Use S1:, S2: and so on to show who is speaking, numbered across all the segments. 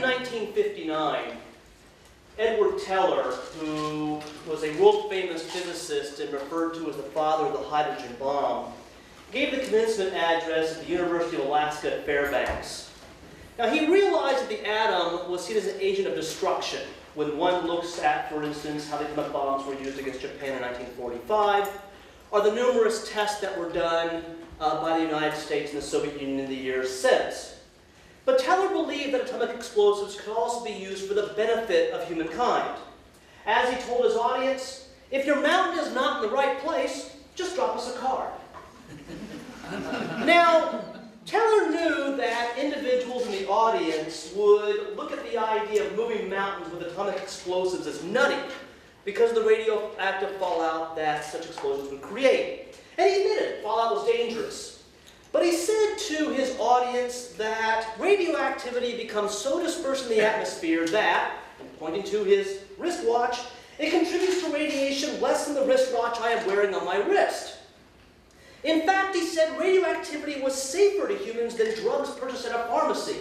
S1: in 1959, Edward Teller, who was a world-famous physicist and referred to as the father of the hydrogen bomb, gave the commencement address at the University of Alaska at Fairbanks. Now, he realized that the atom was seen as an agent of destruction when one looks at, for instance, how the atomic bombs were used against Japan in 1945, or the numerous tests that were done by the United States and the Soviet Union in the years since. But Teller believed that atomic explosives could also be used for the benefit of humankind. As he told his audience, if your mountain is not in the right place, just drop us a card. Now, Teller knew that individuals in the audience would look at the idea of moving mountains with atomic explosives as nutty because of the radioactive fallout that such explosions would create. And he admitted fallout was dangerous. But he said to his audience that radioactivity becomes so dispersed in the atmosphere that, and pointing to his wristwatch, it contributes to radiation less than the wristwatch I am wearing on my wrist. In fact, he said radioactivity was safer to humans than drugs purchased at a pharmacy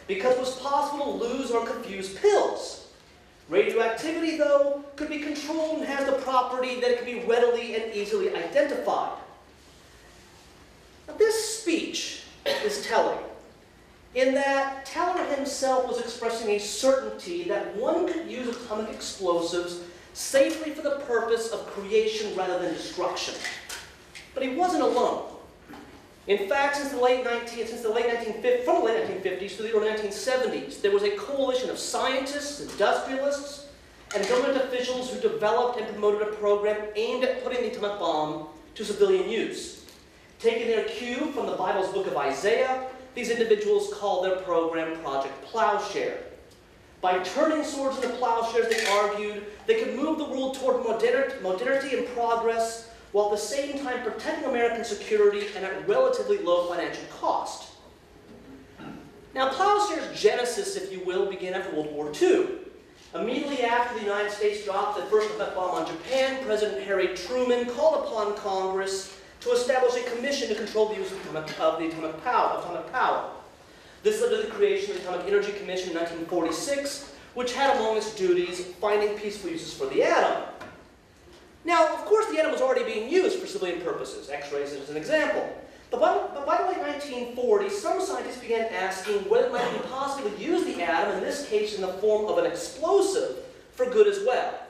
S1: because it was possible to lose or confuse pills. Radioactivity, though, could be controlled and has the property that it can be readily and easily identified. Now, this speech is telling in that Teller himself was expressing a certainty that one could use atomic explosives safely for the purpose of creation rather than destruction. But he wasn't alone. In fact, from the late 1950s to the early 1970s, there was a coalition of scientists, industrialists, and government officials who developed and promoted a program aimed at putting the atomic bomb to civilian use. Taking their cue from the Bible's book of Isaiah, these individuals called their program Project Plowshare. By turning swords into plowshares, they argued they could move the world toward modernity and progress while at the same time protecting American security and at relatively low financial cost. Now, Plowshare's genesis, if you will, began after World War II. Immediately after the United States dropped the first atomic bomb on Japan, President Harry Truman called upon Congress to establish a commission to control the use of the atomic power. This led to the creation of the Atomic Energy Commission in 1946, which had among its duties finding peaceful uses for the atom. Now, of course, the atom was already being used for civilian purposes, X-rays as an example. But by the late 1940s, some scientists began asking whether it might be possible to use the atom, in this case in the form of an explosive, for good as well.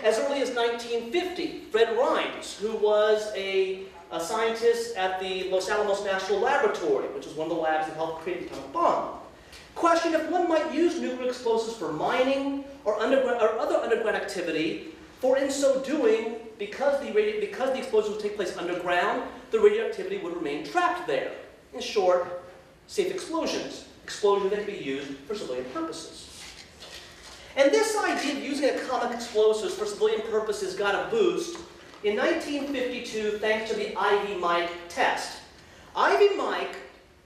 S1: As early as 1950, Fred Rines, who was a scientist at the Los Alamos National Laboratory, which was one of the labs that helped create the atomic bomb, questioned if one might use nuclear explosives for mining or other underground activity. For in so doing, because the explosion would take place underground, the radioactivity would remain trapped there. In short, safe explosions that could be used for civilian purposes. And this idea of using atomic explosives for civilian purposes got a boost in 1952 thanks to the Ivy Mike test. Ivy Mike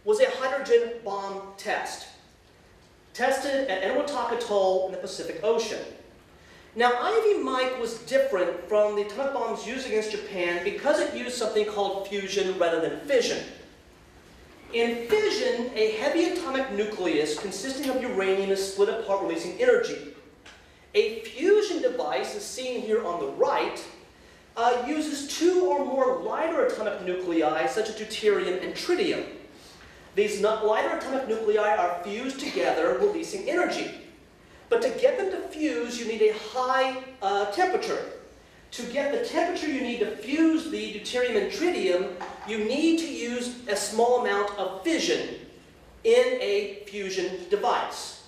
S1: was a hydrogen bomb test, tested at Eniwetok Atoll in the Pacific Ocean. Now, Ivy Mike was different from the atomic bombs used against Japan because it used something called fusion rather than fission. In fission, a heavy atomic nucleus consisting of uranium is split apart, releasing energy. A fusion device, as seen here on the right, uses two or more lighter atomic nuclei, such as deuterium and tritium. These lighter atomic nuclei are fused together, releasing energy. But to get them to fuse, you need a high temperature. To get the temperature you need to fuse the deuterium and tritium, you need to use a small amount of fission in a fusion device.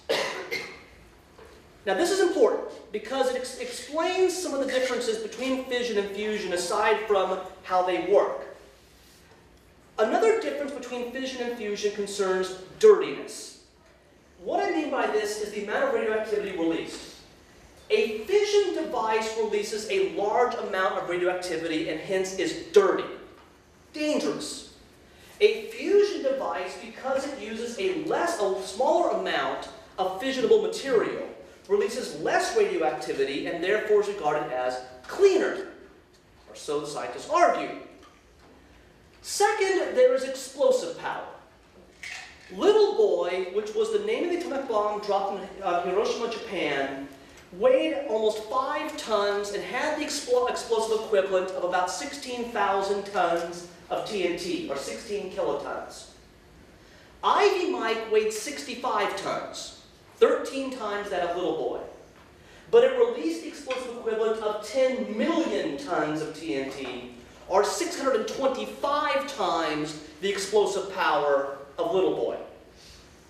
S1: Now, this is important because it explains some of the differences between fission and fusion aside from how they work. Another difference between fission and fusion concerns dirtiness. What I mean by this is the amount of radioactivity released. A fission device releases a large amount of radioactivity and hence is dirty, dangerous. A fusion device, because it uses a smaller amount of fissionable material, releases less radioactivity and therefore is regarded as cleaner, or so the scientists argue. Second, there is explosive power. Little Boy, which was the name of the atomic bomb dropped in Hiroshima, Japan, weighed almost 5 tons and had the explosive equivalent of about 16,000 tons of TNT, or 16 kilotons. Ivy Mike weighed 65 tons, 13 times that of Little Boy. But it released the explosive equivalent of 10 million tons of TNT, or 625 times the explosive power of Little Boy.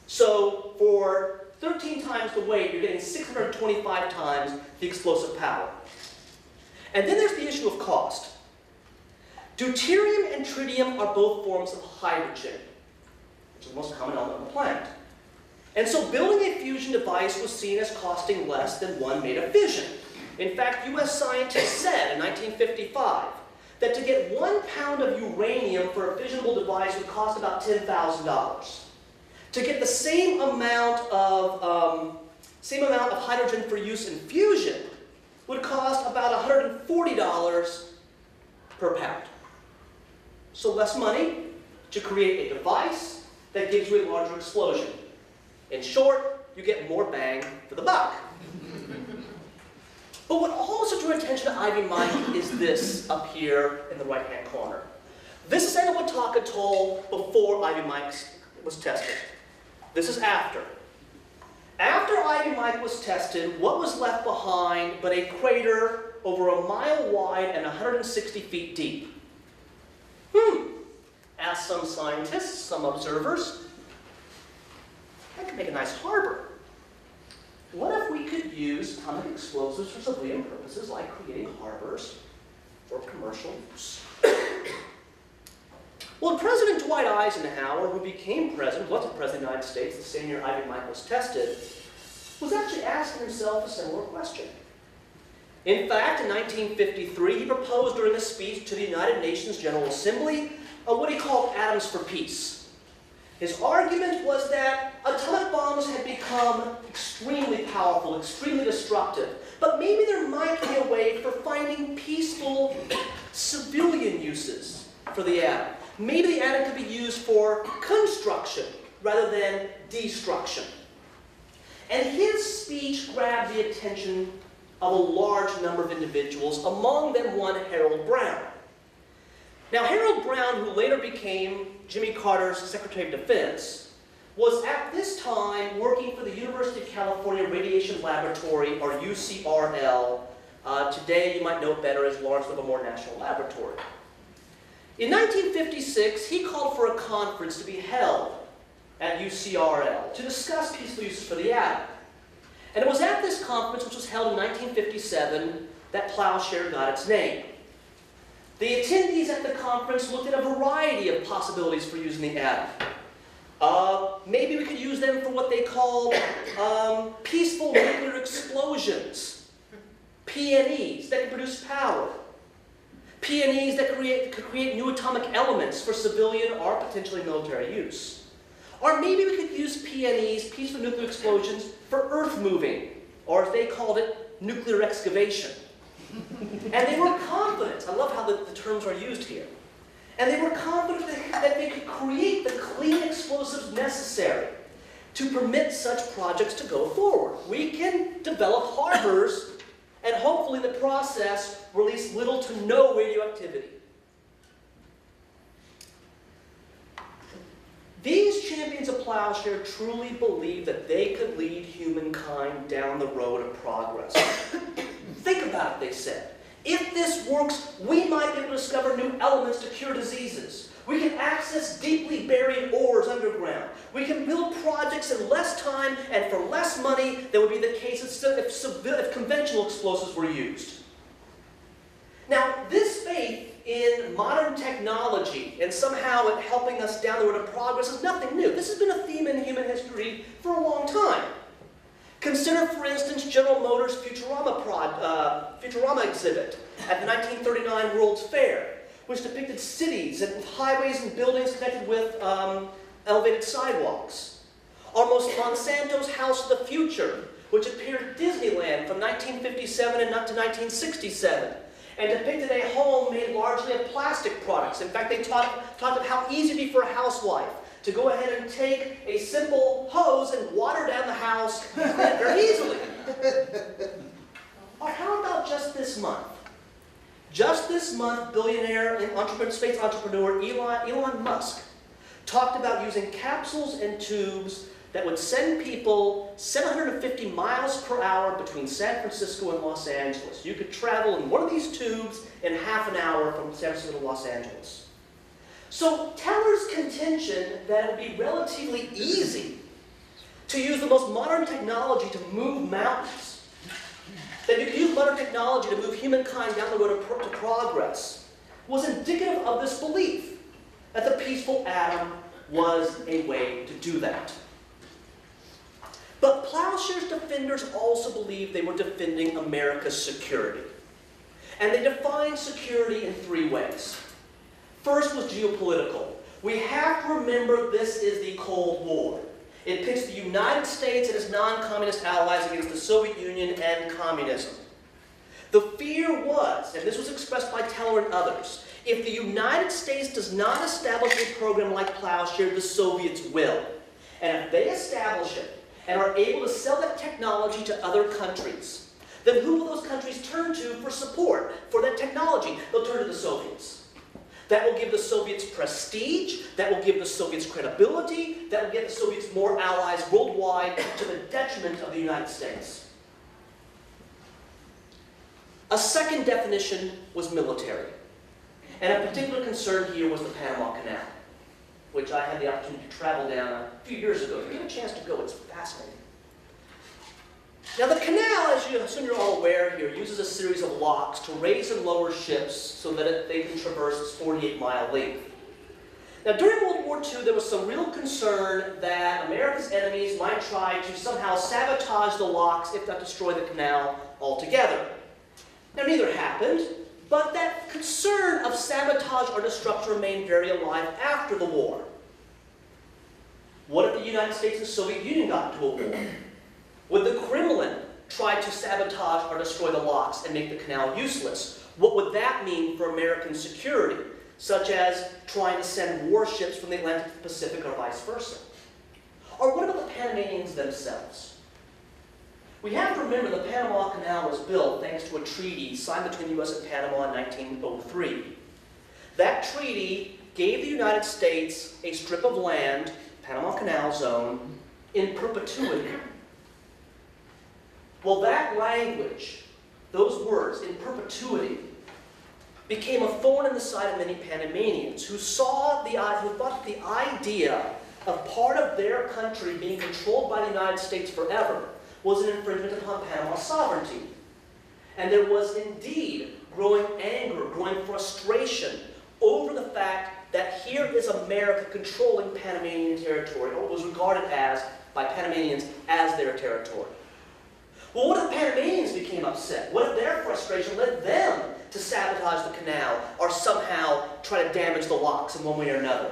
S1: So for 13 times the weight, you're getting 625 times the explosive power. And then there's the issue of cost. Deuterium and tritium are both forms of hydrogen, which is the most common element on the planet. And so building a fusion device was seen as costing less than one made of fission. In fact, US scientists said in 1955 that to get 1 pound of uranium for a fissionable device would cost about $10,000. To get the same amount of hydrogen for use in fusion would cost about $140 per pound. So less money to create a device that gives you a larger explosion. In short, you get more bang for the buck. But what also drew attention to Ivy Mike is this up here in the right-hand corner. This is Etobicoke Atoll before Ivy Mike was tested. This is after. After Ivy Mike was tested, what was left behind but a crater over 1 mile wide and 160 feet deep? Asked some scientists, some observers, that could make a nice harbor. What if we could use atomic explosives for civilian purposes, like creating harbors for commercial use? Well, President Dwight Eisenhower, who became president, was the president of the United States the same year Ivy Mike was tested, was actually asking himself a similar question. In fact, in 1953, he proposed during a speech to the United Nations General Assembly what he called atoms for peace. His argument was that atomic bombs had become extremely powerful, extremely destructive, but maybe there might be a way for finding peaceful civilian uses for the atom. Maybe the atom could be used for construction rather than destruction. And his speech grabbed the attention of a large number of individuals, among them one Harold Brown. Now, Harold Brown, who later became Jimmy Carter's Secretary of Defense, was at this time working for the University of California Radiation Laboratory, or UCRL. Today, you might know it better as Lawrence Livermore National Laboratory. In 1956, he called for a conference to be held at UCRL to discuss peaceful uses for the atom. And it was at this conference, which was held in 1957, that Plowshare got its name. The attendees at the conference looked at a variety of possibilities for using the atom. Maybe we could use them for what they called peaceful nuclear explosions. PNEs that could produce power. PNEs that could create new atomic elements for civilian or potentially military use. Or maybe we could use PNEs, peaceful nuclear explosions, for earth moving, or as they called it, nuclear excavation. And they were confident, I love how the terms are used here, and they were confident that they could create the clean explosives necessary to permit such projects to go forward. We can develop harbors and hopefully in the process release little to no radioactivity. These champions of Plowshare truly believed that they could lead humankind down the road of progress. Think about it, they said. If this works, we might be able to discover new elements to cure diseases. We can access deeply buried ores underground. We can build projects in less time and for less money than would be the case if conventional explosives were used. Now, this faith in modern technology and somehow it helping us down the road of progress is nothing new. This has been a theme in human history for a long time. Consider, for instance, General Motors' Futurama exhibit at the 1939 World's Fair, which depicted cities and highways and buildings connected with elevated sidewalks. Or Monsanto's House of the Future, which appeared at Disneyland from 1957 and up to 1967, and depicted a home made largely of plastic products. In fact, they talked of how easy it would be for a housewife to go ahead and take a simple hose and water down the house very easily. Or how about just this month? Just this month, billionaire and space entrepreneur Elon Musk talked about using capsules and tubes that would send people 750 miles per hour between San Francisco and Los Angeles. You could travel in one of these tubes in half an hour from San Francisco to Los Angeles. So Teller's contention that it would be relatively easy to use the most modern technology to move mountains, that you could use modern technology to move humankind down the road to progress, was indicative of this belief that the peaceful atom was a way to do that. But Plowshare's defenders also believed they were defending America's security. And they defined security in three ways. First was geopolitical. We have to remember this is the Cold War. It pits the United States and its non-communist allies against the Soviet Union and communism. The fear was, and this was expressed by Teller and others, if the United States does not establish a program like Plowshare, the Soviets will. And if they establish it and are able to sell that technology to other countries, then who will those countries turn to for support for that technology? They'll turn to the Soviets. That will give the Soviets prestige, that will give the Soviets credibility, that will get the Soviets more allies worldwide to the detriment of the United States. A second definition was military. And a particular concern here was the Panama Canal, which I had the opportunity to travel down a few years ago. If you get a chance to go, it's fascinating. Now the canal, as you assume you're all aware here, uses a series of locks to raise and lower ships so that they can traverse its 48-mile length. Now during World War II, there was some real concern that America's enemies might try to somehow sabotage the locks, if not destroy the canal altogether. Now neither happened, but that concern of sabotage or destruction remained very alive after the war. What if the United States and the Soviet Union got into a war? Would the Kremlin try to sabotage or destroy the locks and make the canal useless? What would that mean for American security, such as trying to send warships from the Atlantic to the Pacific or vice versa? Or what about the Panamanians themselves? We have to remember the Panama Canal was built thanks to a treaty signed between the U.S. and Panama in 1903. That treaty gave the United States a strip of land, Panama Canal Zone, in perpetuity. Well, that language, those words, in perpetuity, became a thorn in the side of many Panamanians who thought the idea of part of their country being controlled by the United States forever was an infringement upon Panama's sovereignty. And there was indeed growing anger, growing frustration over the fact that here is America controlling Panamanian territory, or was regarded as, by Panamanians, as their territory. Well, what if the Panamanians became upset? What if their frustration led them to sabotage the canal or somehow try to damage the locks in one way or another?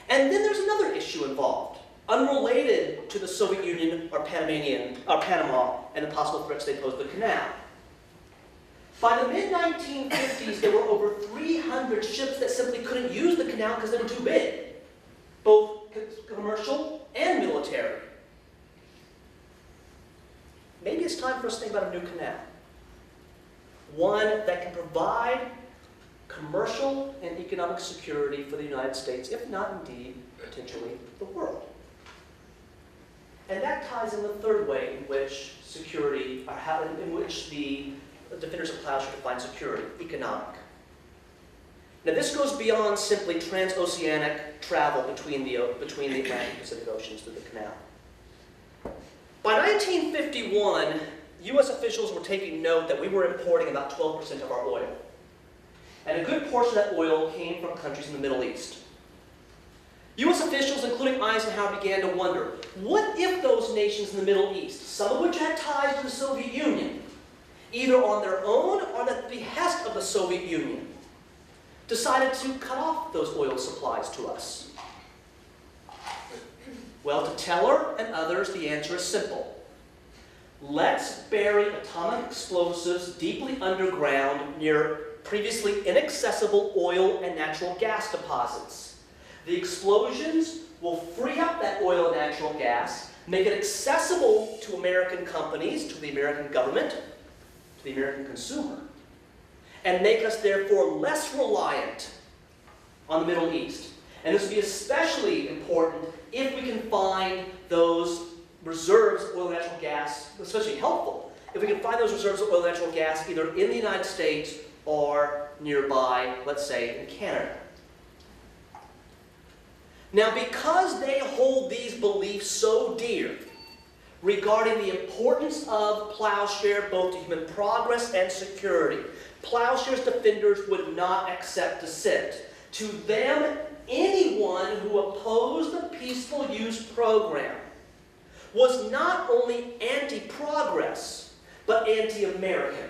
S1: And then there's another issue involved, unrelated to the Soviet Union or Panama and the possible threats they posed to the canal. By the mid-1950s, there were over 300 ships that simply couldn't use the canal because they were too big, both commercial and military. Maybe it's time for us to think about a new canal. One that can provide commercial and economic security for the United States, if not indeed, potentially, the world. And that ties in the third way in which security, or in which the defenders of Plowshare define security, economic. Now this goes beyond simply transoceanic travel between the Atlantic and Pacific Oceans through the canal. By 1951, U.S. officials were taking note that we were importing about 12% of our oil. And a good portion of that oil came from countries in the Middle East. U.S. officials, including Eisenhower, began to wonder, what if those nations in the Middle East, some of which had ties to the Soviet Union, either on their own or at the behest of the Soviet Union, decided to cut off those oil supplies to us? Well, to Teller and others, the answer is simple. Let's bury atomic explosives deeply underground near previously inaccessible oil and natural gas deposits. The explosions will free up that oil and natural gas, make it accessible to American companies, to the American government, to the American consumer, and make us therefore less reliant on the Middle East. And this will be especially important if we can find those reserves of oil and natural gas, especially helpful, if we can find those reserves of oil and natural gas either in the United States or nearby, let's say, in Canada. Now, because they hold these beliefs so dear regarding the importance of plowshare both to human progress and security, plowshare's defenders would not accept dissent. To them, anyone who opposed the peaceful use program was not only anti-progress, but anti-American.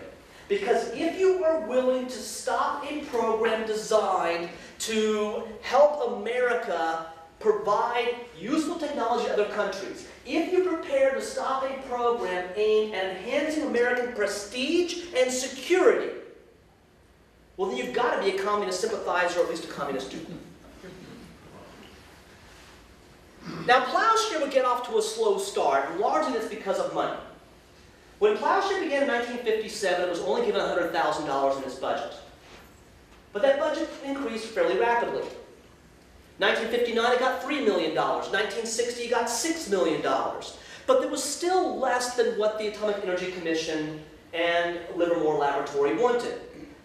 S1: Because if you are willing to stop a program designed to help America provide useful technology to other countries, if you're prepared to stop a program aimed at enhancing American prestige and security, well, then you've got to be a communist sympathizer, or at least a communist dupe. Now, plowshare would get off to a slow start, and largely that's because of money. When plowshare began in 1957, it was only given $100,000 in its budget. But that budget increased fairly rapidly. 1959, it got $3 million. 1960, it got $6 million. But there was still less than what the Atomic Energy Commission and Livermore Laboratory wanted.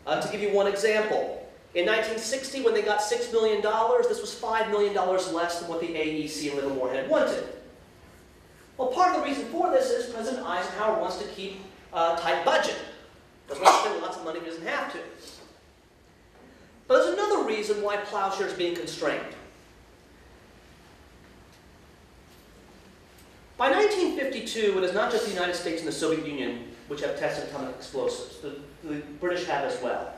S1: To give you one example, in 1960, when they got $6 million, this was $5 million less than what the AEC and Livermore had wanted. Well, part of the reason for this is President Eisenhower wants to keep a tight budget. Doesn't want to spend lots of money if he doesn't have to. But there's another reason why plowshare is being constrained. By 1952, it is not just the United States and the Soviet Union which have tested atomic explosives. The British have as well.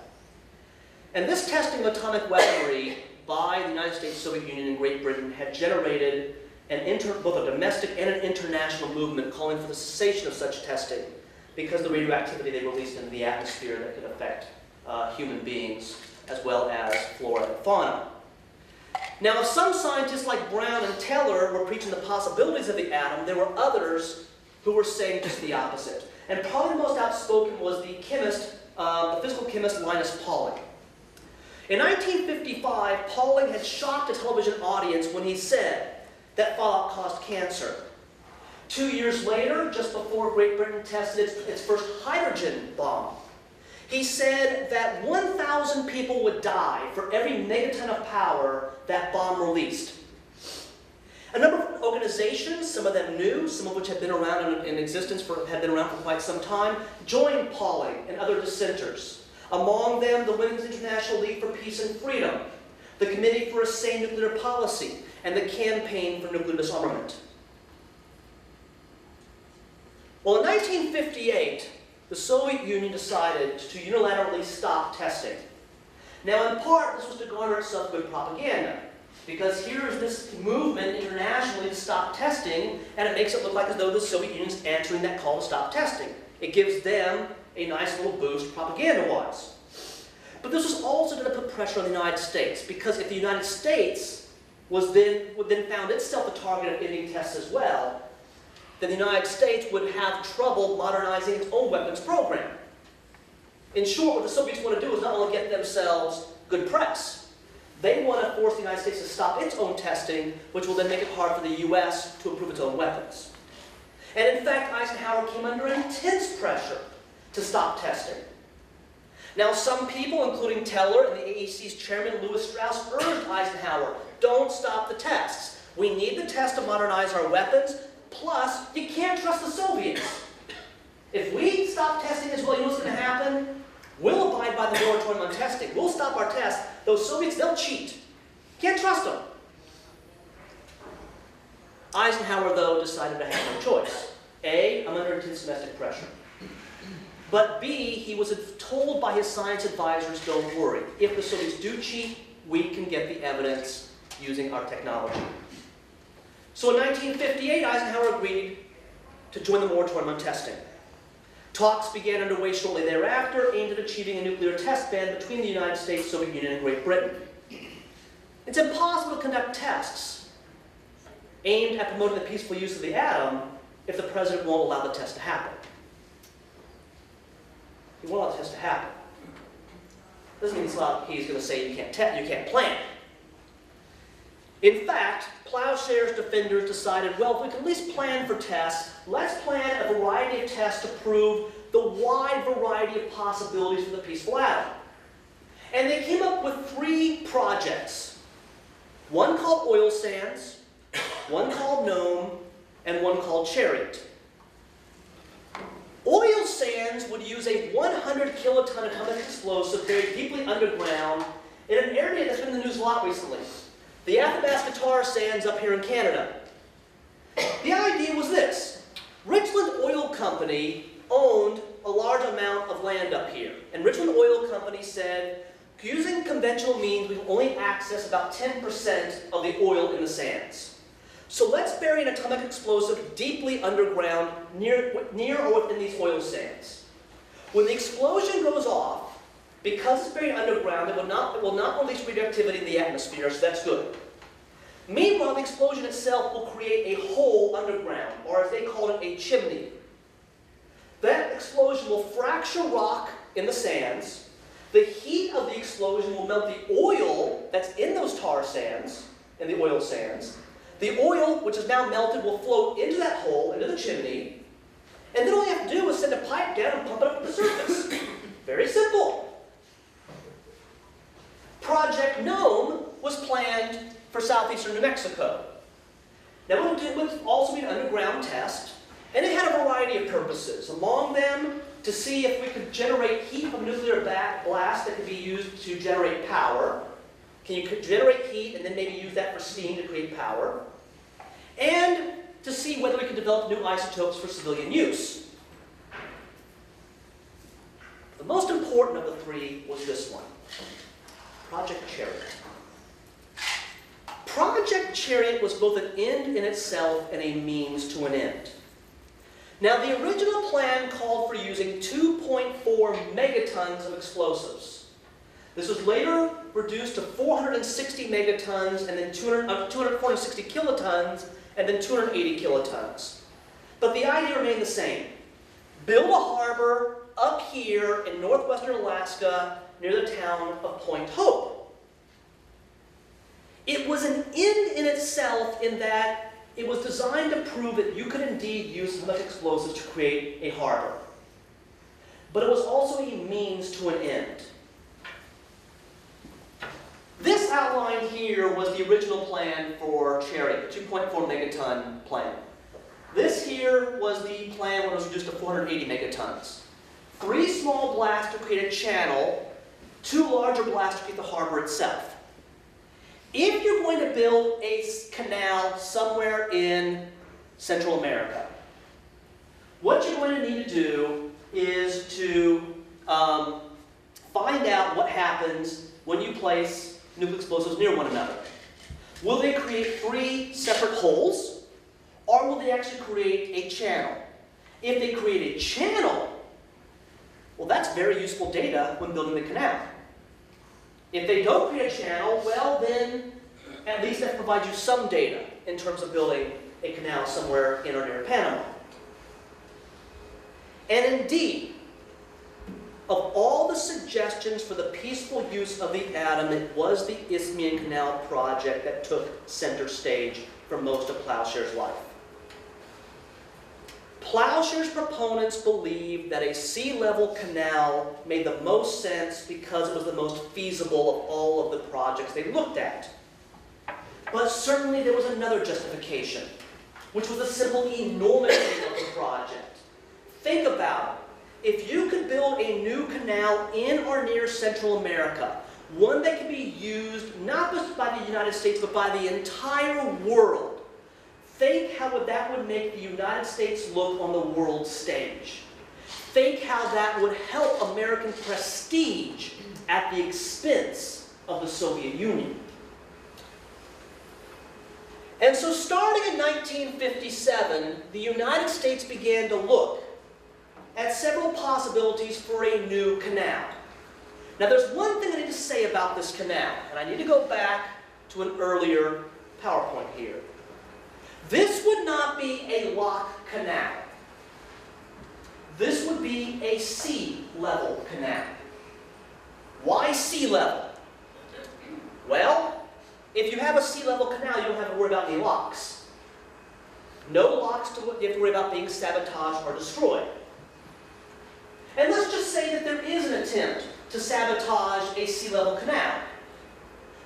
S1: And this testing of atomic weaponry by the United States, Soviet Union, and Great Britain had generated both a domestic and an international movement calling for the cessation of such testing because of the radioactivity they released into the atmosphere that could affect human beings as well as flora and fauna. Now, if some scientists like Brown and Teller were preaching the possibilities of the atom, there were others who were saying just the opposite. And probably the most outspoken was the chemist, the physical chemist Linus Pauling. In 1955, Pauling had shocked a television audience when he said that fallout caused cancer. 2 years later, just before Great Britain tested its first hydrogen bomb, he said that 1,000 people would die for every megaton of power that bomb released. A number of organizations, some of them new, some of which had been around in existence had been around for quite some time, joined Pauling and other dissenters. Among them, the Women's International League for Peace and Freedom, the Committee for a Sane Nuclear Policy, and the Campaign for Nuclear Disarmament. Well, in 1958, the Soviet Union decided to unilaterally stop testing. Now, in part, this was to garner itself good propaganda, because here's this movement internationally to stop testing, and it makes it look like as though the Soviet Union is answering that call to stop testing. It gives them a nice little boost propaganda-wise. But this was also going to put pressure on the United States, because if the United States would then found itself the target of ending tests as well, then the United States would have trouble modernizing its own weapons program. In short, what the Soviets want to do is not only get themselves good press, they want to force the United States to stop its own testing, which will then make it hard for the U.S. to improve its own weapons. And in fact, Eisenhower came under intense pressure to stop testing. Now, some people, including Teller and the AEC's chairman, Lewis Strauss, urged Eisenhower, don't stop the tests. We need the tests to modernize our weapons. Plus, you can't trust the Soviets. If we stop testing as well, you know what's going to happen? We'll abide by the moratorium on testing. We'll stop our tests. Those Soviets, they'll cheat. Can't trust them. Eisenhower, though, decided to have no choice. A, I'm under intense domestic pressure. But B, he was told by his science advisors, don't worry. If the Soviets do cheat, we can get the evidence using our technology. So in 1958, Eisenhower agreed to join the moratorium on testing. Talks began underway shortly thereafter, aimed at achieving a nuclear test ban between the United States, Soviet Union, and Great Britain. It's impossible to conduct tests aimed at promoting the peaceful use of the atom if the president won't allow the test to happen. He won't allow the test to happen. Doesn't mean he's going to say you can't plan. In fact, Plowshare's defenders decided, well, if we can at least plan for tests, let's plan a variety of tests to prove the wide variety of possibilities for the peaceful atom. And they came up with 3 projects. One called Oil Sands, one called Gnome, and one called Chariot. Oil sands would use a 100 kiloton atomic explosive buried deeply underground in an area that's been in the news a lot recently. The Athabasca sands up here in Canada. The idea was this. Richland Oil Company owned a large amount of land up here. And Richland Oil Company said, using conventional means, we can only access about 10% of the oil in the sands. So let's bury an atomic explosive deeply underground near or within these oil sands. When the explosion goes off, because it's buried underground, it will not release radioactivity in the atmosphere, so that's good. Meanwhile, the explosion itself will create a hole underground, or as they called it, a chimney. That explosion will fracture rock in the sands. The heat of the explosion will melt the oil that's in those tar sands, in the oil sands. The oil, which is now melted, will float into that hole, into the chimney, and then all you have to do is send a pipe down and pump it up to the surface. Very simple. Project Gnome was planned for southeastern New Mexico. Now it would also be an underground test, and it had a variety of purposes. Among them, to see if we could generate heat from a nuclear blast that could be used to generate power. Can you generate heat and then maybe use that for steam to create power? And to see whether we could develop new isotopes for civilian use. The most important of the 3 was this one, Project Chariot. Project Chariot was both an end in itself and a means to an end. Now, the original plan called for using 2.4 megatons of explosives. This was later reduced to 460 megatons, and then 460 kilotons, and then 280 kilotons. But the idea remained the same. Build a harbor up here in northwestern Alaska near the town of Point Hope. It was an end in itself in that it was designed to prove that you could indeed use atomic explosives to create a harbor. But it was also a means to an end. This outline here was the original plan for Chariot, the 2.4 megaton plan. This here was the plan when it was reduced to 480 megatons. 3 small blasts to create a channel, 2 larger blasts to create the harbor itself. If you're going to build a canal somewhere in Central America, what you're going to need to do is to find out what happens when you place nuclear explosives near one another. Will they create 3 separate holes, or will they actually create a channel? If they create a channel, well, that's very useful data when building the canal. If they don't create a channel, well then, at least that provides you some data in terms of building a canal somewhere in or near Panama. And indeed, of all the suggestions for the peaceful use of the atom, it was the Isthmian Canal project that took center stage for most of Plowshare's life. Plowshare's proponents believed that a sea-level canal made the most sense because it was the most feasible of all of the projects they looked at. But certainly there was another justification, which was the simple enormity of the project. Think about it. If you could build a new canal in or near Central America, one that could be used not just by the United States, but by the entire world, think how that would make the United States look on the world stage. Think how that would help American prestige at the expense of the Soviet Union. And so starting in 1957, the United States began to look at several possibilities for a new canal. Now there's one thing I need to say about this canal, and I need to go back to an earlier PowerPoint here. This would not be a lock canal. This would be a sea level canal. Why sea level? Well, if you have a sea level canal, you don't have to worry about any locks. No locks you have to worry about being sabotaged or destroyed. And let's just say that there is an attempt to sabotage a sea level canal.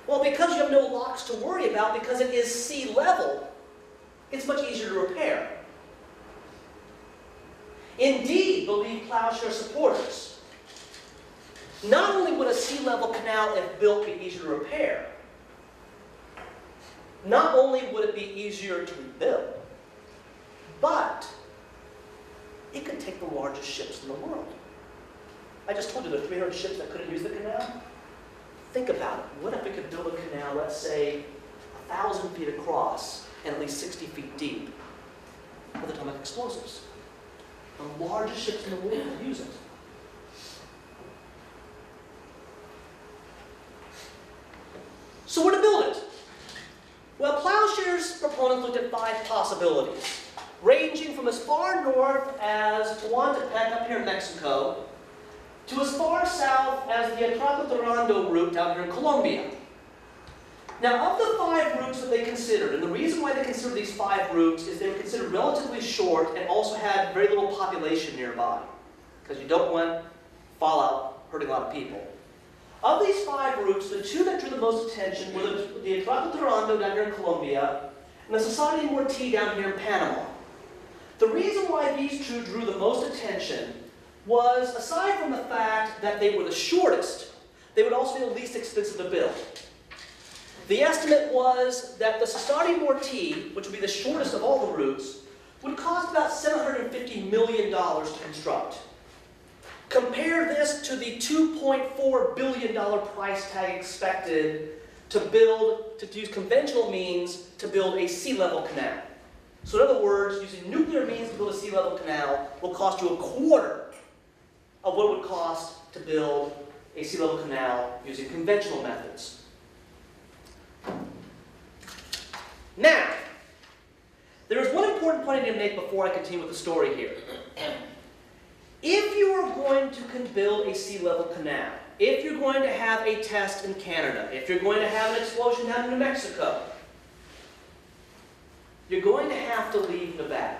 S1: Well, because you have no locks to worry about, because it is sea level, it's much easier to repair. Indeed, believe plowshare supporters, not only would a sea level canal, if built, be easier to repair, not only would it be easier to rebuild, but it could take the largest ships in the world. I just told you there are 300 ships that couldn't use the canal. Think about it. What if we could build a canal, let's say, 1,000 feet across and at least 60 feet deep with atomic explosives? The largest ships in the world could use it. So where to build it? Well, Plowshare's proponents looked at 5 possibilities, ranging from as far north as Tehuantepec up here in Mexico, to as far south as the Atraco-Durando route down here in Colombia. Now, of the 5 routes that they considered, and the reason why they considered these 5 routes is they were considered relatively short and also had very little population nearby, because you don't want fallout hurting a lot of people. Of these 5 routes, the 2 that drew the most attention were the Atraco-Durando down here in Colombia and the Society Morti down here in Panama. The reason why these 2 drew the most attention was, aside from the fact that they were the shortest, they would also be the least expensive to build. The estimate was that the Society Morti, which would be the shortest of all the routes, would cost about $750 million to construct. Compare this to the $2.4 billion price tag expected to use conventional means to build a sea level canal. So in other words, using nuclear means to build a sea level canal will cost you a quarter of what it would cost to build a sea level canal using conventional methods. Now, there is one important point I need to make before I continue with the story here. If you are going to build a sea level canal, if you're going to have a test in Canada, if you're going to have an explosion down in New Mexico, you're going to have to leave Nevada.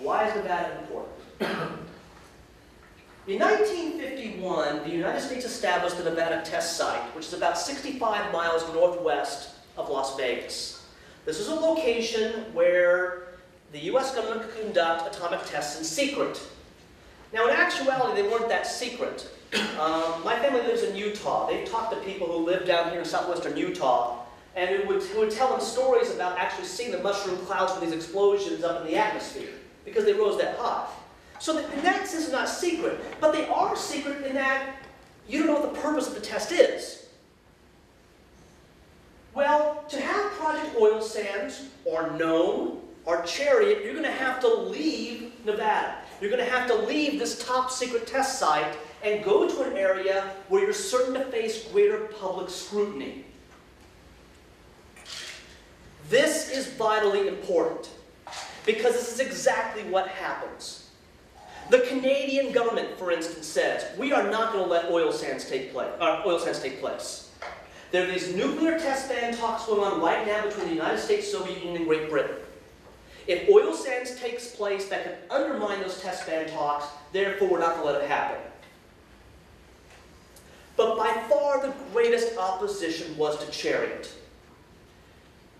S1: Why is Nevada important? In 1951, the United States established the Nevada test site, which is about 65 miles northwest of Las Vegas. This is a location where the U.S. government could conduct atomic tests in secret. Now, in actuality, they weren't that secret. My family lives in Utah. They've talked to people who live down here in southwestern Utah, and who would tell them stories about actually seeing the mushroom clouds from these explosions up in the atmosphere, because they rose that high. So in that sense, it's not secret. But they are secret in that you don't know what the purpose of the test is. Well, to have Project Oil Sands, or NOAA, or Chariot, you're going to have to leave Nevada. You're going to have to leave this top secret test site and go to an area where you're certain to face greater public scrutiny. This is vitally important, because this is exactly what happens. The Canadian government, for instance, says, we are not going to let oil sands take place. There are these nuclear test ban talks going on right now between the United States, Soviet Union, and Great Britain. If oil sands takes place, that could undermine those test ban talks, therefore we're not going to let it happen. But by far the greatest opposition was to Chariot.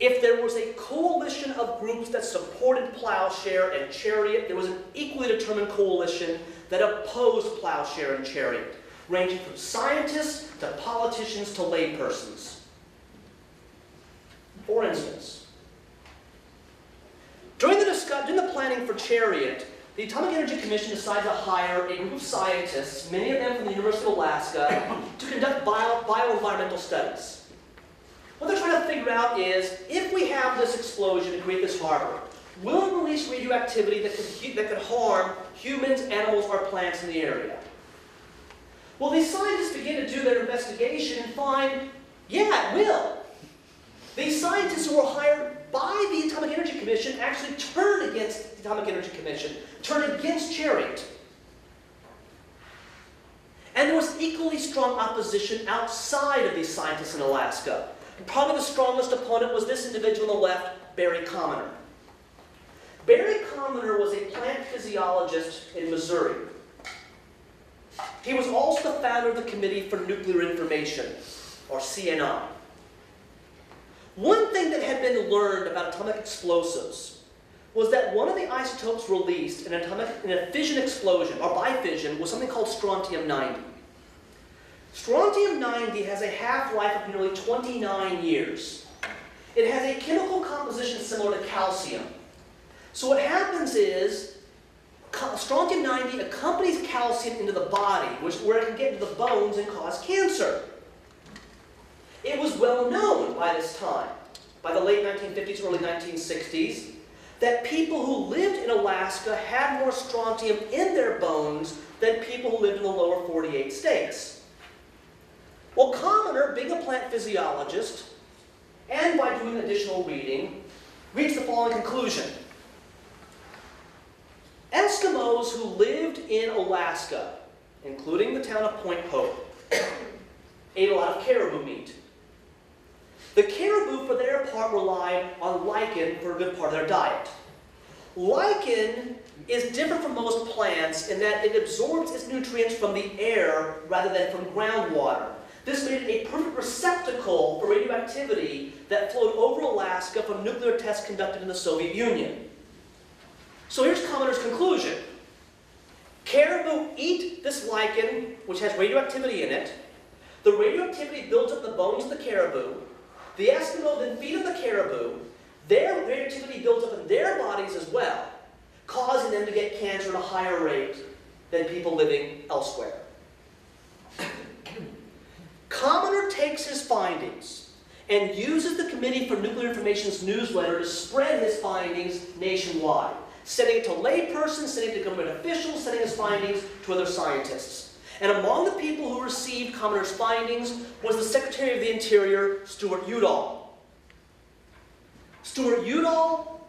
S1: If there was a coalition of groups that supported Plowshare and Chariot, there was an equally determined coalition that opposed Plowshare and Chariot, ranging from scientists to politicians to laypersons. For instance, during the planning for Chariot, the Atomic Energy Commission decided to hire a group of scientists, many of them from the University of Alaska, to conduct bioenvironmental studies. What they're trying to figure out is, if we have this explosion and create this harbor, will it release radioactivity that could harm humans, animals, or plants in the area? Well, these scientists begin to do their investigation and find, yeah, it will. These scientists who were hired by the Atomic Energy Commission actually turned against the Atomic Energy Commission, turned against Chariot. And there was equally strong opposition outside of these scientists in Alaska. Probably the strongest opponent was this individual on the left, Barry Commoner. Barry Commoner was a plant physiologist in Missouri. He was also the founder of the Committee for Nuclear Information, or CNI. One thing that had been learned about atomic explosives was that one of the isotopes released in a fission explosion, or by fission, was something called strontium-90. Strontium-90 has a half-life of nearly 29 years. It has a chemical composition similar to calcium. So what happens is, strontium-90 accompanies calcium into the body, where it can get into the bones and cause cancer. It was well known by this time, by the late 1950s, early 1960s, that people who lived in Alaska had more strontium in their bones than people who lived in the lower 48 states. Well, Commoner, being a plant physiologist, and by doing additional reading, reached the following conclusion. Eskimos who lived in Alaska, including the town of Point Hope, ate a lot of caribou meat. The caribou, for their part, relied on lichen for a good part of their diet. Lichen is different from most plants in that it absorbs its nutrients from the air rather than from groundwater. This made it a perfect receptacle for radioactivity that flowed over Alaska from nuclear tests conducted in the Soviet Union. So here's Commoner's conclusion. Caribou eat this lichen, which has radioactivity in it. The radioactivity builds up the bones of the caribou. The Eskimo then feed on the caribou. Their radioactivity builds up in their bodies as well, causing them to get cancer at a higher rate than people living elsewhere. Commoner takes his findings and uses the Committee for Nuclear Information's newsletter to spread his findings nationwide, sending it to laypersons, sending it to government officials, sending his findings to other scientists. And among the people who received Commoner's findings was the Secretary of the Interior, Stuart Udall. Stuart Udall,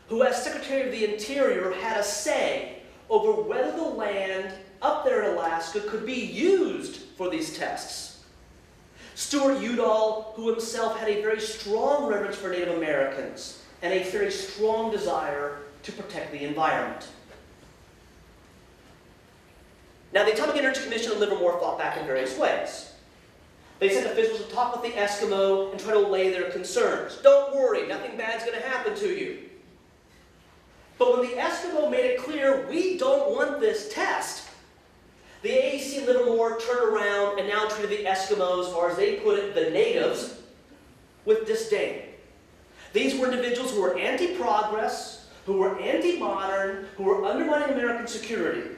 S1: who as Secretary of the Interior had a say over whether the land up there in Alaska could be used for these tests. Stuart Udall, who himself had a very strong reverence for Native Americans and a very strong desire to protect the environment. Now, the Atomic Energy Commission and Livermore fought back in various ways. They sent officials to talk with the Eskimo and try to allay their concerns. Don't worry, nothing bad's going to happen to you. But when the Eskimo made it clear, we don't want this test, the AEC and Livermore turned around and now treated the Eskimos, or as they put it, the natives, with disdain. These were individuals who were anti-progress, who were anti-modern, who were undermining American security.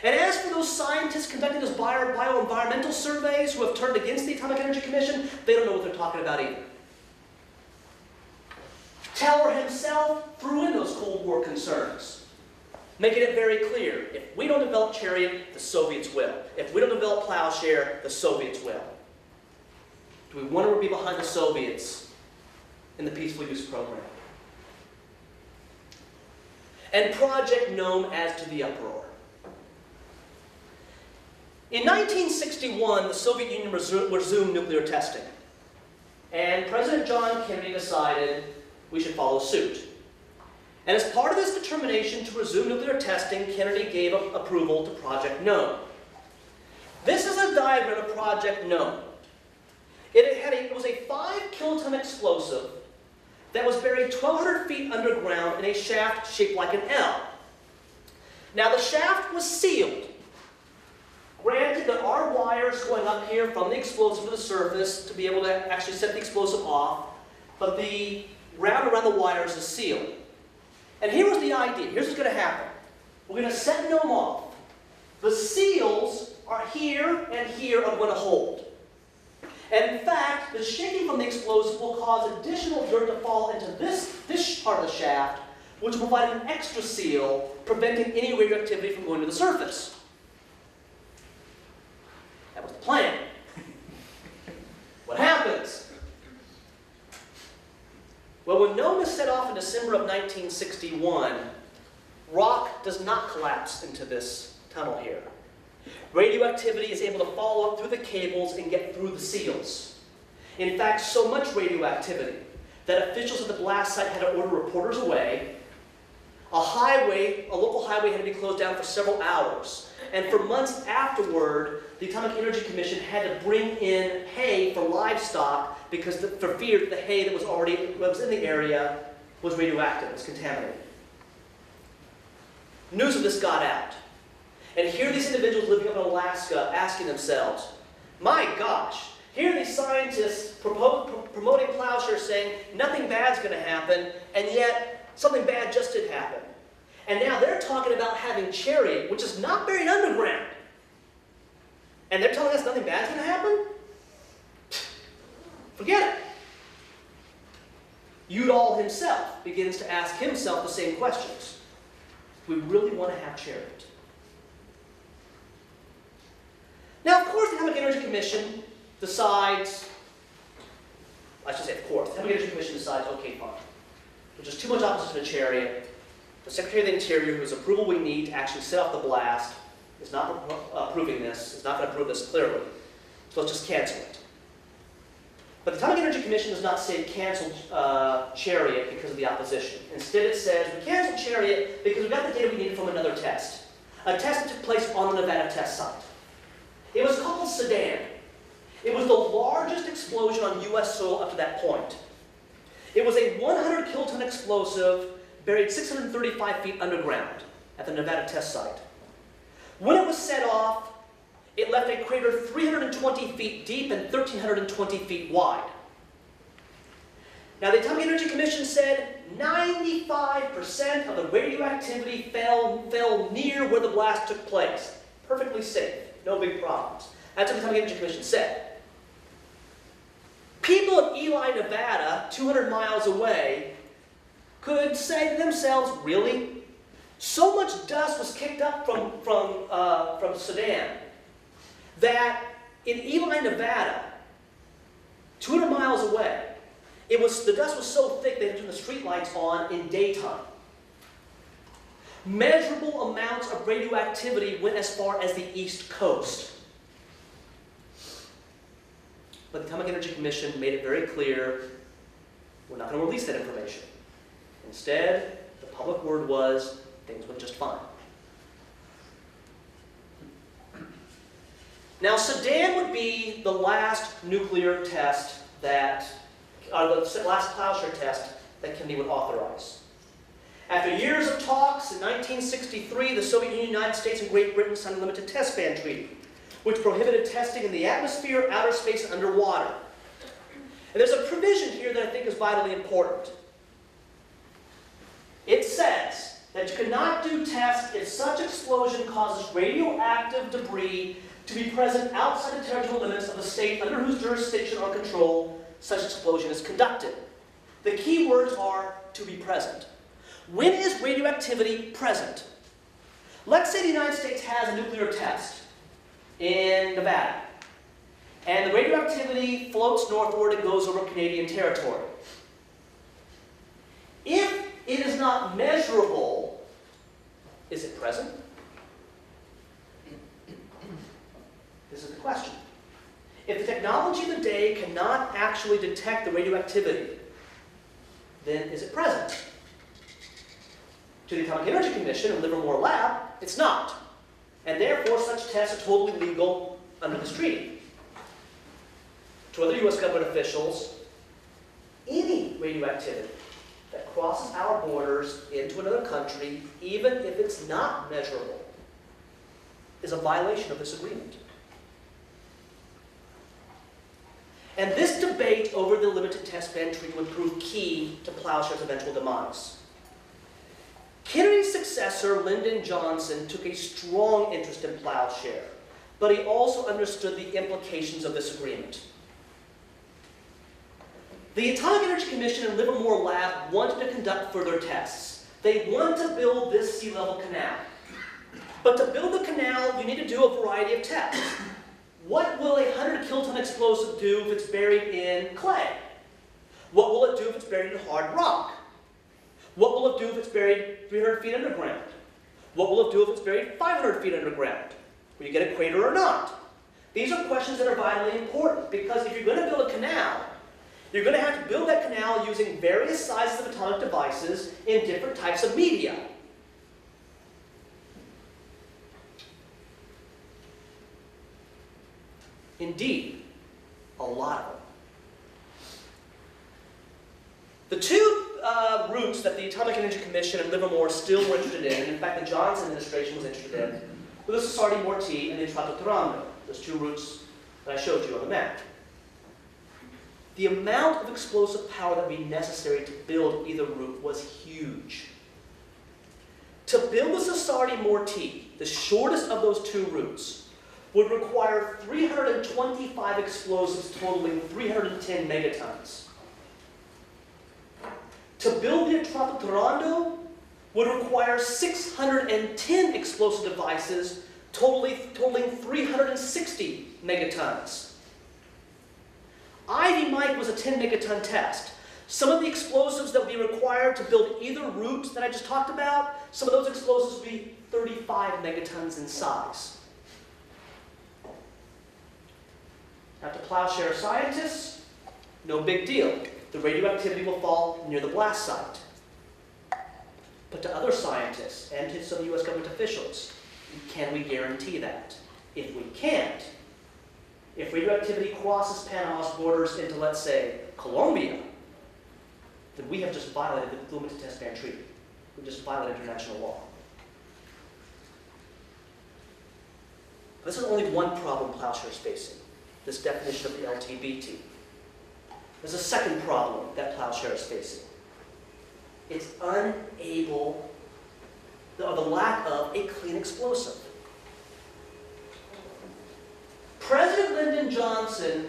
S1: And as for those scientists conducting those bioenvironmental surveys who have turned against the Atomic Energy Commission, they don't know what they're talking about either. Teller himself threw in those Cold War concerns, making it very clear, if we don't develop Chariot, the Soviets will. If we don't develop Plowshare, the Soviets will. Do we want to be behind the Soviets in the peaceful use program? And Project Gnome adds to the uproar. In 1961, the Soviet Union resumed nuclear testing. And President John Kennedy decided we should follow suit. And as part of this determination to resume nuclear testing, Kennedy gave approval to Project Gnome. This is a diagram of Project Gnome. It was a 5 kiloton explosive that was buried 1,200 feet underground in a shaft shaped like an L. Now the shaft was sealed. Granted, there are wires going up here from the explosive to the surface to be able to actually set the explosive off, but the round around the wires is sealed. And here was the idea. Here's what's going to happen. We're going to set Gnome off. The seals are here and here are going to hold. And in fact, the shaking from the explosive will cause additional dirt to fall into this part of the shaft, which will provide an extra seal, preventing any radioactivity from going to the surface. That was the plan. What happens? Well, when Nome is set off in December of 1961, rock does not collapse into this tunnel here. Radioactivity is able to follow up through the cables and get through the seals. In fact, so much radioactivity that officials at the blast site had to order reporters away. A local highway had to be closed down for several hours. And for months afterward, the Atomic Energy Commission had to bring in hay for livestock because for fear that the hay that was in the area was radioactive, was contaminated. News of this got out. And here are these individuals living up in Alaska asking themselves, my gosh, here are these scientists promoting plowshares saying nothing bad's going to happen, and yet something bad just did happen. And now they're talking about having chariot, which is not buried underground. And they're telling us nothing bad's going to happen? Forget it. Udall himself begins to ask himself the same questions. We really want to have chariot. Now, of course, the Atomic Energy Commission decides, I should say, of course, the Atomic Energy Commission decides, okay, fine. There's just too much opposition to chariot. The Secretary of the Interior, whose approval we need to actually set off the blast, is not approving this, is not going to approve this clearly. So let's just cancel it. But the Atomic Energy Commission does not say cancel chariot because of the opposition. Instead it says we cancel chariot because we got the data we needed from another test. A test that took place on the Nevada test site. It was called Sedan. It was the largest explosion on U.S. soil up to that point. It was a 100 kiloton explosive buried 635 feet underground at the Nevada test site. When it was set off, it left a crater 320 feet deep and 1,320 feet wide. Now, the Atomic Energy Commission said 95% of the radioactivity fell near where the blast took place. Perfectly safe, no big problems. That's what the Atomic Energy Commission said. People in Ely, Nevada, 200 miles away, could say to themselves, really? So much dust was kicked up from Sedan that in Ely, Nevada, 200 miles away, the dust was so thick they had to turn the street lights on in daytime. Measurable amounts of radioactivity went as far as the East Coast. But the Atomic Energy Commission made it very clear, we're not going to release that information. Instead, the public word was, things went just fine. Now, Sedan would be the last nuclear test the last plowshare test that Kennedy would authorize. After years of talks, in 1963, the Soviet Union, United States, and Great Britain signed a limited test ban treaty, which prohibited testing in the atmosphere, outer space, and underwater. And there's a provision here that I think is vitally important. It says that you cannot do tests if such explosion causes radioactive debris to be present outside the territorial limits of the state under whose jurisdiction or control such explosion is conducted. The key words are to be present. When is radioactivity present? Let's say the United States has a nuclear test in Nevada, and the radioactivity floats northward and goes over Canadian territory. If it is not measurable, is it present? This is the question. If the technology of the day cannot actually detect the radioactivity, then is it present? To the Atomic Energy Commission and Livermore Lab, it's not. And therefore, such tests are totally legal under this treaty. To other U.S. government officials, any radioactivity that crosses our borders into another country, even if it's not measurable, is a violation of this agreement. And this debate over the limited test ban treaty would prove key to Plowshare's eventual demise. Kennedy's successor, Lyndon Johnson, took a strong interest in Plowshare, but he also understood the implications of this agreement. The Atomic Energy Commission and Livermore Lab wanted to conduct further tests. They wanted to build this sea level canal. But to build the canal, you need to do a variety of tests. What will a 100 kiloton explosive do if it's buried in clay? What will it do if it's buried in hard rock? What will it do if it's buried 300 feet underground? What will it do if it's buried 500 feet underground? Will you get a crater or not? These are questions that are vitally important, because if you're going to build a canal, you're going to have to build that canal using various sizes of atomic devices in different types of media. Indeed, a lot of them. The two routes that the Atomic Energy Commission and Livermore still were interested in fact the Johnson administration was interested in, were the Sardi-Morti and the Intrato-Turando, those two routes that I showed you on the map. The amount of explosive power that would be necessary to build either route was huge. To build the Sardi-Morti, the shortest of those two routes, would require 325 explosives totaling 310 megatons. To build the Intrato-Turando would require 610 explosive devices totaling 360 megatons. Ivy Mike was a 10 megaton test. Some of the explosives that would be required to build either route that I just talked about, some of those explosives would be 35 megatons in size. Now to plowshare scientists, no big deal. The radioactivity will fall near the blast site. But to other scientists and to some U.S. government officials, can we guarantee that? If we can't, if radioactivity crosses Panama's borders into, let's say, Colombia, then we have just violated the Limited Test Ban Treaty. We just violated international law. This is only one problem plowshare is facing, this definition of the LTBT. There's a second problem that plowshare is facing. It's unable, or the lack of, a clean explosive. President Lyndon Johnson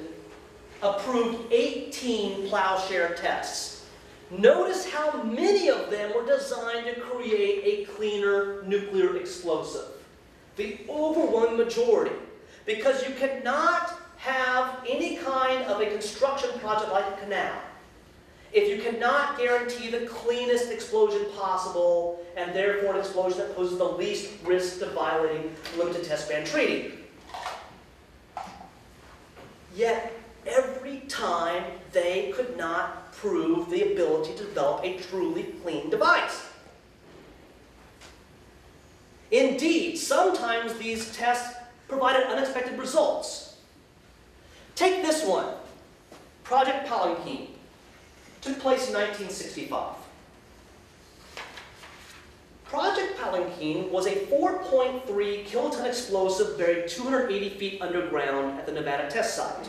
S1: approved 18 plowshare tests. Notice how many of them were designed to create a cleaner nuclear explosive. The overwhelming majority. Because you cannot have any kind of a construction project like a canal if you cannot guarantee the cleanest explosion possible, and therefore an explosion that poses the least risk to violating the Limited Test Ban Treaty. Yet, every time they could not prove the ability to develop a truly clean device. Indeed, sometimes these tests provided unexpected results. Take this one, Project Palanquin. Took place in 1965. Project Palanquin was a 4.3 kiloton explosive buried 280 feet underground at the Nevada test site.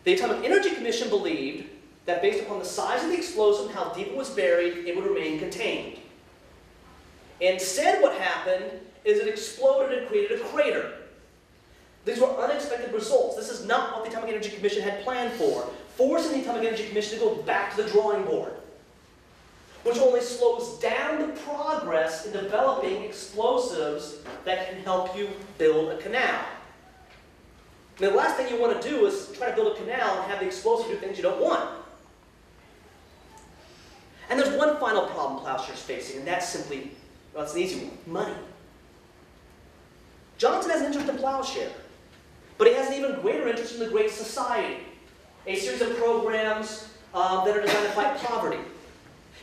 S1: The Atomic Energy Commission believed that based upon the size of the explosive and how deep it was buried, it would remain contained. Instead, what happened is it exploded and created a crater. These were unexpected results. This is not what the Atomic Energy Commission had planned for, forcing the Atomic Energy Commission to go back to the drawing board, which only slows down the progress in developing explosives that can help you build a canal. Now, the last thing you want to do is try to build a canal and have the explosive do things you don't want. And there's one final problem plowshare is facing, and that's simply, well, it's an easy one, money. Johnson has an interest in plowshare, but he has an even greater interest in the Great Society, a series of programs that are designed to fight poverty.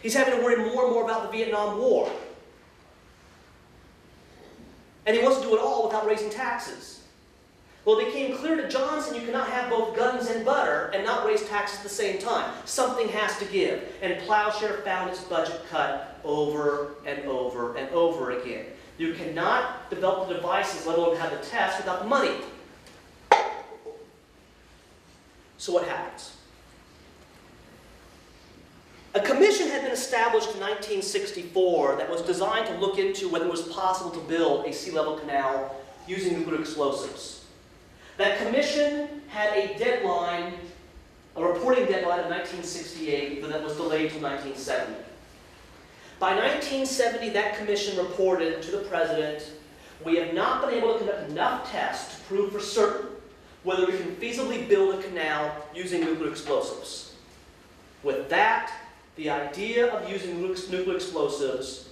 S1: He's having to worry more and more about the Vietnam War. And he wants to do it all without raising taxes. Well, it became clear to Johnson you cannot have both guns and butter and not raise taxes at the same time. Something has to give. And plowshare found its budget cut over and over and over again. You cannot develop the devices, let alone have the tests, without the money. So what happens? A commission had been established in 1964 that was designed to look into whether it was possible to build a sea level canal using nuclear explosives. That commission had a deadline, a reporting deadline of 1968, but that was delayed to 1970. By 1970, that commission reported to the president, we have not been able to conduct enough tests to prove for certain whether we can feasibly build a canal using nuclear explosives. With that, the idea of using nuclear explosives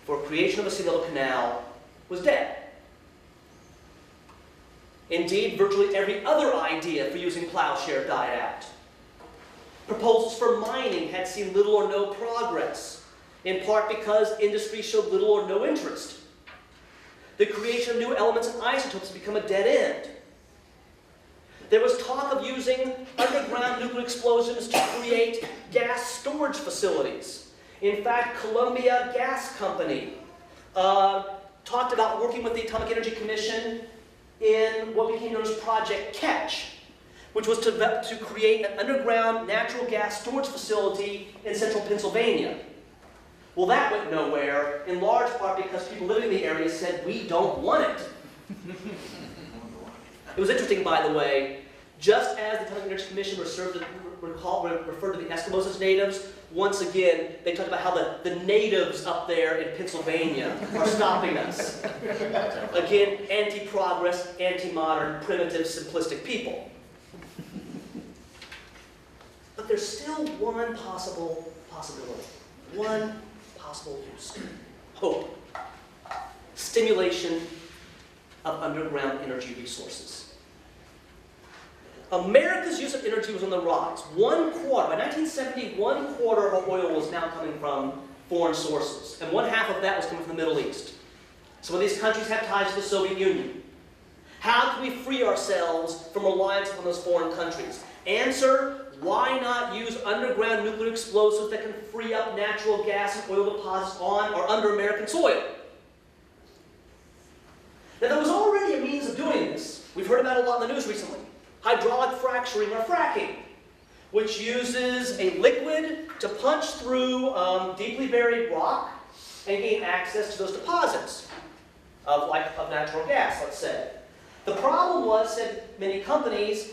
S1: for creation of a sea level canal was dead. Indeed, virtually every other idea for using plowshare died out. Proposals for mining had seen little or no progress, in part because industry showed little or no interest. The creation of new elements and isotopes had become a dead end. There was talk of using underground nuclear explosions to create gas storage facilities. In fact, Columbia Gas Company talked about working with the Atomic Energy Commission in what became known as Project Catch, which was to create an underground natural gas storage facility in central Pennsylvania. Well, that went nowhere, in large part because people living in the area said, we don't want it. It was interesting, by the way, just as the Atomic Energy Commission referred to the Eskimos as natives, once again, they talked about how the natives up there in Pennsylvania are stopping us. Again, anti-progress, anti-modern, primitive, simplistic people. But there's still one possibility. One possible use. Hope. Stimulation of underground energy resources. America's use of energy was on the rise. By 1970, 1/4 of our oil was now coming from foreign sources, and 1/2 of that was coming from the Middle East. Some of these countries have ties to the Soviet Union. How can we free ourselves from reliance on those foreign countries? Answer, why not use underground nuclear explosives that can free up natural gas and oil deposits on or under American soil? Now, there was already a means of doing this. We've heard about it a lot in the news recently. Hydraulic fracturing or fracking, which uses a liquid to punch through deeply buried rock and gain access to those deposits of natural gas, let's say. The problem was, said many companies,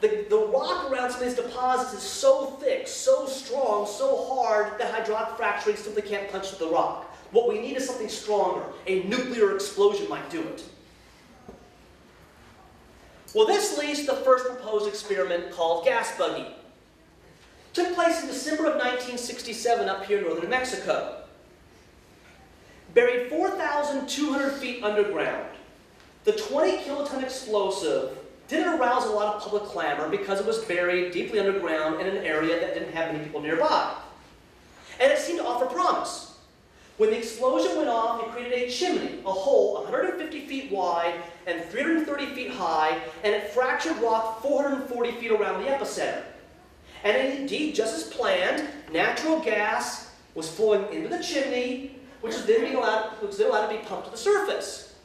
S1: the rock around some of these deposits is so thick, so strong, so hard that hydraulic fracturing simply can't punch through the rock. What we need is something stronger. A nuclear explosion might do it. Well, this leads to the first proposed experiment called gas buggy. It took place in December of 1967 up here in northern New Mexico. Buried 4,200 feet underground, the 20-kiloton explosive didn't arouse a lot of public clamor because it was buried deeply underground in an area that didn't have many people nearby. And it seemed to offer promise. When the explosion went off, it created a chimney, a hole 150 feet wide and 330 feet high, and it fractured rock 440 feet around the epicenter. And indeed, just as planned, natural gas was flowing into the chimney, which was then allowed to be pumped to the surface.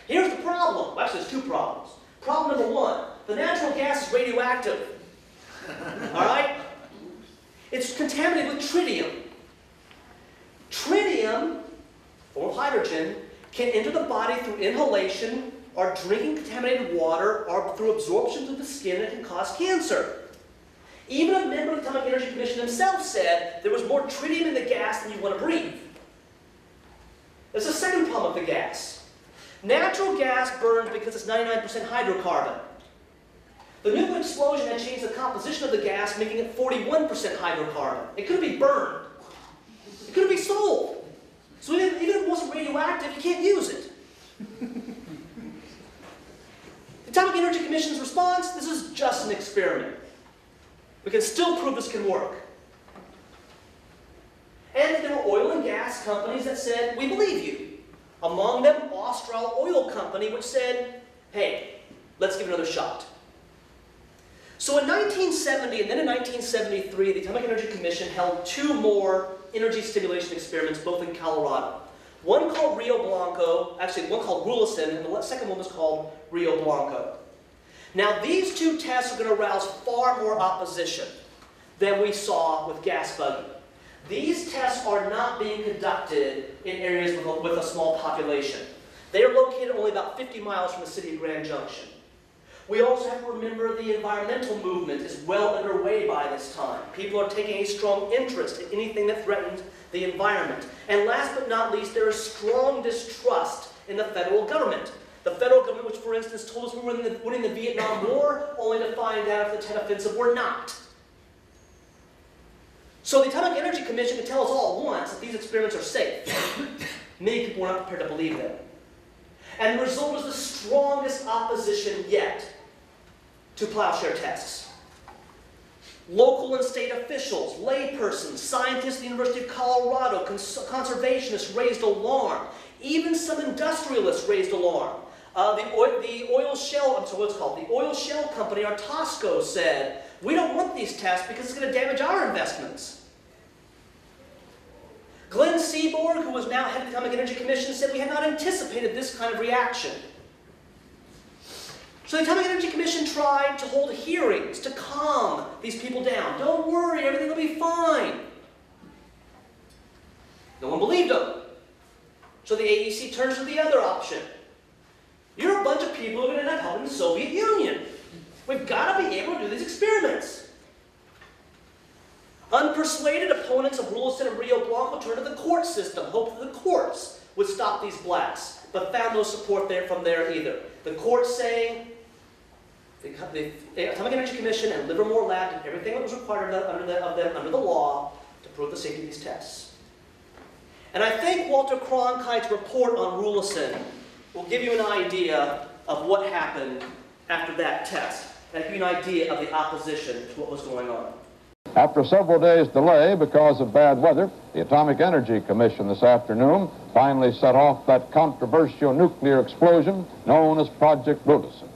S1: Here's the problem. Well, actually, there's two problems. Problem number one, the natural gas is radioactive. All right? It's contaminated with tritium. Tritium, form of hydrogen, can enter the body through inhalation or drinking contaminated water or through absorption through the skin, and it can cause cancer. Even a member of the Atomic Energy Commission himself said there was more tritium in the gas than you want to breathe. There's a second problem with the gas. Natural gas burns because it's 99% hydrocarbon. The nuclear explosion had changed the composition of the gas, making it 41% hydrocarbon. It couldn't be burned. It couldn't be sold. So even if it wasn't radioactive, you can't use it. The Atomic Energy Commission's response, this is just an experiment. We can still prove this can work. And there were oil and gas companies that said, we believe you. Among them, Austral Oil Company, which said, hey, let's give it another shot. So in 1970 and then in 1973, the Atomic Energy Commission held two more energy stimulation experiments, both in Colorado. One called Rio Blanco, actually one called Rulison, and the second one was called Rio Blanco. Now these two tests are going to arouse far more opposition than we saw with gas buggy. These tests are not being conducted in areas with a small population. They are located only about 50 miles from the city of Grand Junction. We also have to remember the environmental movement is well underway by this time. People are taking a strong interest in anything that threatens the environment. And last but not least, there is strong distrust in the federal government. The federal government, which for instance told us we were winning the Vietnam War, only to find out if the Tet Offensive were not. So the Atomic Energy Commission could tell us all at once that these experiments are safe. Many people were not prepared to believe them. And the result was the strongest opposition yet to plowshare tests. Local and state officials, laypersons, scientists at the University of Colorado, conservationists raised alarm. Even some industrialists raised alarm. The oil shell company, Tosco, said, we don't want these tests because it's going to damage our investments. Glenn Seaborg, who was now head of the Atomic Energy Commission, said we had not anticipated this kind of reaction. So the Atomic Energy Commission tried to hold hearings to calm these people down. Don't worry, everything will be fine. No one believed them. So the AEC turns to the other option. You're a bunch of people who are going to end up helping the Soviet Union. We've got to be able to do these experiments. Unpersuaded opponents of Rulison and Rio Blanco turned to the court system, hoped that the courts would stop these blasts, but found no support from there either. The courts saying the Atomic Energy Commission and Livermore Lab did everything that was required of them under the law to prove the safety of these tests. And I think Walter Cronkite's report on Rulison will give you an idea of what happened after that test. And give you an idea of the opposition to what was going on.
S2: After several days' delay because of bad weather, the Atomic Energy Commission this afternoon finally set off that controversial nuclear explosion known as Project Rulison.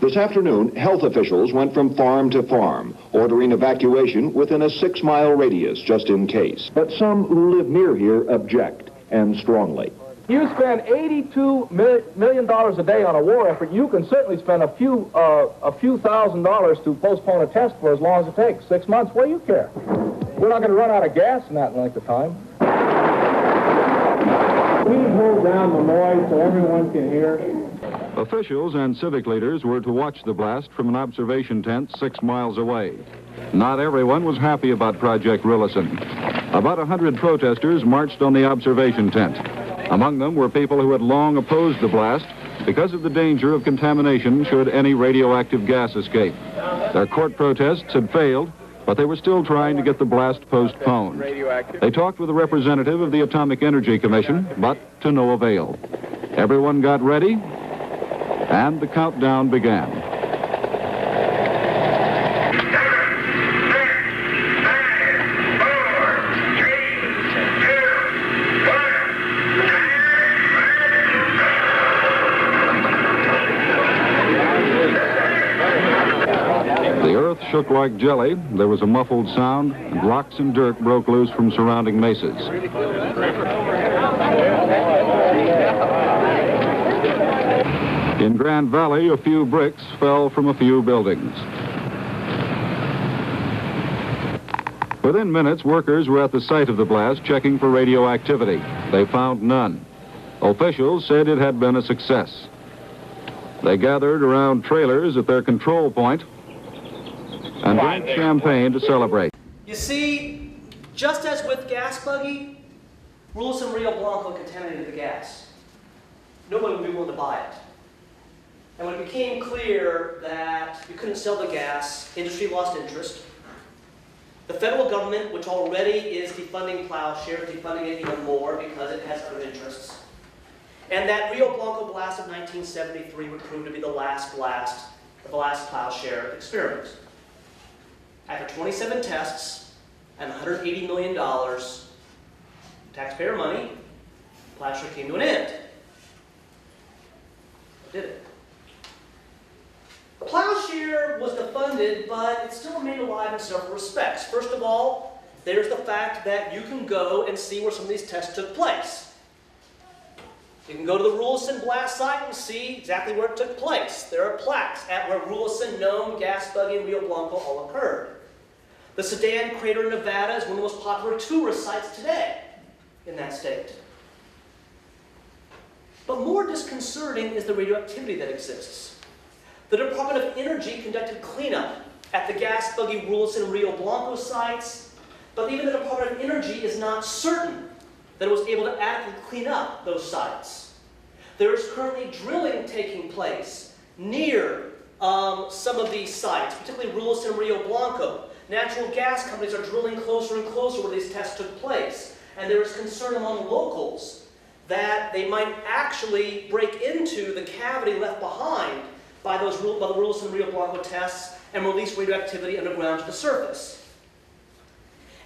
S3: This afternoon, health officials went from farm to farm, ordering evacuation within a 6-mile radius just in case. But some who live near here object, and strongly.
S4: You spend $82 million a day on a war effort. You can certainly spend a few $1,000s to postpone a test for as long as it takes. 6 months, what do you care? We're not going to run out of gas in that length of time. Please hold down the noise so everyone can hear.
S5: Officials and civic leaders were to watch the blast from an observation tent 6 miles away. Not everyone was happy about Project Rulison. About 100 protesters marched on the observation tent. Among them were people who had long opposed the blast because of the danger of contamination should any radioactive gas escape. Their court protests had failed, but they were still trying to get the blast postponed. They talked with a representative of the Atomic Energy Commission, but to no avail. Everyone got ready, and the countdown began. Shook like jelly, there was a muffled sound, and rocks and dirt broke loose from surrounding mesas. In Grand Valley, a few bricks fell from a few buildings. Within minutes, workers were at the site of the blast checking for radioactivity. They found none. Officials said it had been a success. They gathered around trailers at their control point and drank champagne to celebrate.
S1: You see, just as with gas buggy, Rulison and Rio Blanco contaminated the gas. Nobody would be willing to buy it. And when it became clear that you couldn't sell the gas, industry lost interest. The federal government, which already is defunding plowshare, defunding it even more because it has other interests. And that Rio Blanco blast of 1973 would prove to be the last blast of the last plowshare experiment. After 27 tests and $180 million, taxpayer money, plowshare came to an end. It did it. Plowshare was defunded, but it still remained alive in several respects. First of all, there's the fact that you can go and see where some of these tests took place. You can go to the Rulison blast site and see exactly where it took place. There are plaques at where Rulison, Nome, Gas Buggy, and Rio Blanco all occurred. The Sedan Crater in Nevada is one of the most popular tourist sites today in that state. But more disconcerting is the radioactivity that exists. The Department of Energy conducted cleanup at the Gas Buggy, Rulison, and Rio Blanco sites, but even the Department of Energy is not certain that it was able to adequately clean up those sites. There is currently drilling taking place near some of these sites, particularly Rulison and Rio Blanco. natural gas companies are drilling closer and closer where these tests took place. And there is concern among locals that they might actually break into the cavity left behind by the Rulis and Rio Blanco tests and release radioactivity underground to the surface.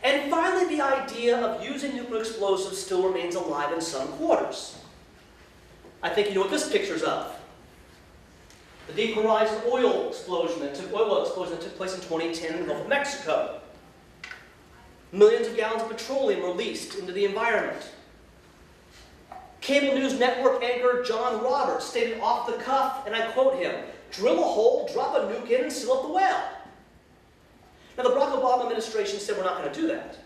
S1: And finally, the idea of using nuclear explosives still remains alive in some quarters. I think you know what this picture's of. The Deep Horizon oil explosion that took place in 2010 in the Gulf of Mexico. Millions of gallons of petroleum released into the environment. Cable news network anchor John Roberts stated off the cuff, and I quote him, "Drill a hole, drop a nuke in, and seal up the well." Now, the Barack Obama administration said we're not going to do that.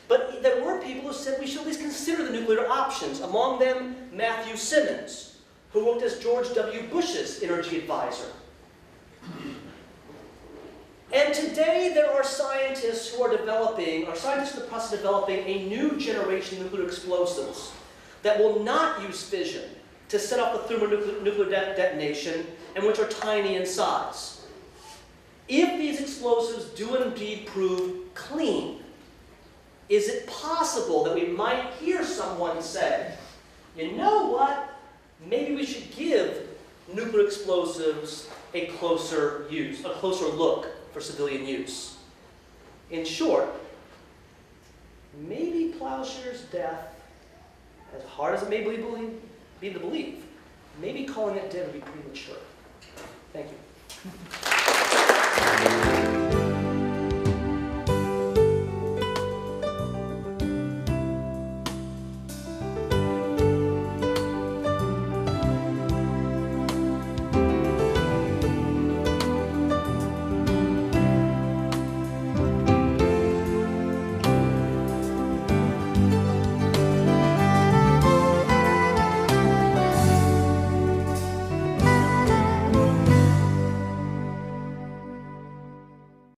S1: But there were people who said we should at least consider the nuclear options, among them Matthew Simmons, who worked as George W. Bush's energy advisor. And today there are scientists who are scientists in the process of developing a new generation of nuclear explosives that will not use fission to set off the thermonuclear detonation, and which are tiny in size. If these explosives do indeed prove clean, is it possible that we might hear someone say, you know what, maybe we should give nuclear explosives a closer look for civilian use? In short, maybe Plowshare's death, as hard as it may be to believe, maybe calling it dead would be premature. Thank you.